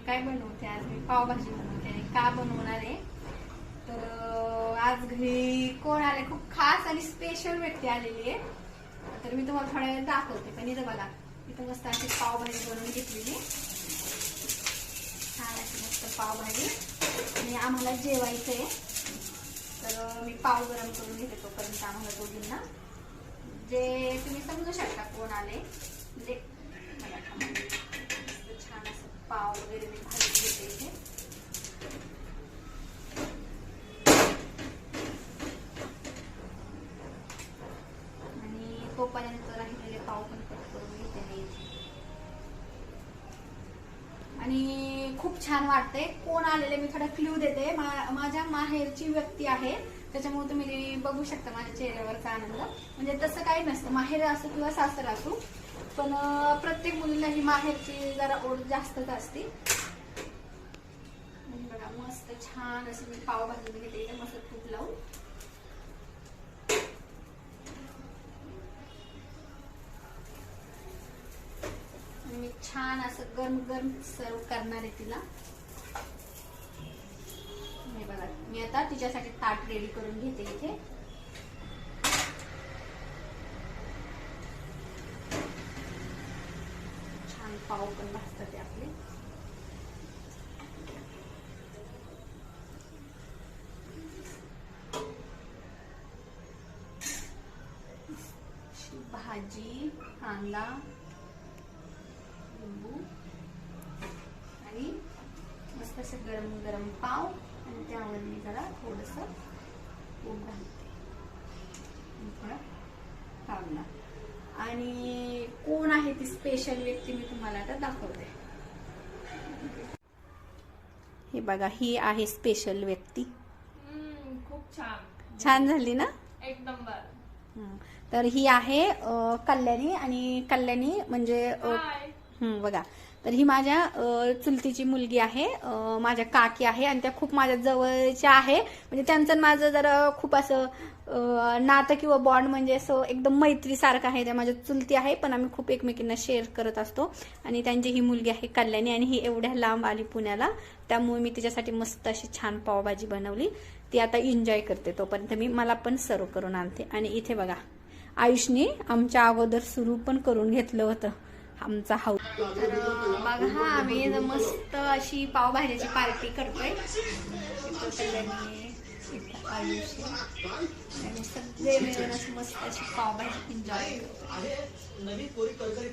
काय बनवते आज मी पावभाजी बनवते. आणि का बनवणार आहे तर आज घरी कोण आले, खूप खास आणि स्पेशल व्यक्ती आलेली आहे. तर मी तुम्हाला थोड्या वेळ दाखवते. पण इथं बघा, इथं मस्त अशी पावभाजी बनवून घेतलेली, छान अशी मस्त पावभाजी. आणि आम्हाला जेवायचं आहे तर मी पाव गरम करून घेते तोपर्यंत आम्हाला दोघींना. जे तुम्ही समजू शकता कोण आले म्हणजे छान असं पाव वगैरे मी भाजून घेते इथे. आणि तोपर्यंत राहिलेले पाव पण कट करून घेते मी इथे. आणि खूप छान वाटते. कोण आलेले मी थोडा क्ल्यू देते. माझ्या माहेरची व्यक्ती आहे, त्याच्यामुळे तुम्ही बघू शकता माझ्या चेहऱ्यावरचा आनंद. म्हणजे तसं काही नसतं, माहेर असो किंवा सासर असो, पण प्रत्येक मुलीला ही माहेरची जरा ओढ जास्तच असते. बघा मस्त छान असं मी पाव भाजून घेते इथे मस्त तूप लावून. आणि मी छान असं गरम गरम सर्व करणार आहे तिला. बघा मी आता तिच्यासाठी ताट रेडी करून घेते इथे. छान पाव पण भाजतात आपले. भाजी, कांदा, लिंबू आणि मस्त असे गरम गरम पाव. आणि त्यावर मी जरा थोडस तूप घालते, थोडा कांदा. आणि कोण आहे ती स्पेशल व्यक्ती मी तुम्हाला आता दाखवते. हे बघा, ही आहे स्पेशल व्यक्ती. खूप छान छान झाली ना, एक नंबर. तर ही आहे कल्याणी. आणि कल्याणी म्हणजे बघा, तर ही माझ्या चुलतीची मुलगी आहे, माझ्या काकी आहे. आणि त्या खूप माझ्या जवळच्या आहे. म्हणजे त्यांचं माझं जरा खूप असं नातं किंवा बॉन्ड म्हणजे असं एकदम मैत्रीसारखं आहे. त्या माझ्या चुलती आहे, पण आम्ही खूप एकमेकींना शेअर करत असतो. आणि त्यांची ही मुलगी आहे कल्याणी. आणि ही एवढ्या लांब आली पुण्याला, त्यामुळे मी तिच्यासाठी मस्त अशी छान पावभाजी बनवली. ती आता एन्जॉय करते, तोपर्यंत मी मला पण सर्व करून आणते. आणि इथे बघा, आयुषने आमच्या अगोदर सुरू पण करून घेतलं होतं आमचा हाऊस. तर बघा आम्ही मस्त अशी पावभाजीची पार्टी करतोय. आयुष आणि सगळे मिळून मस्त अशी पावभाजी एन्जॉय करतोय.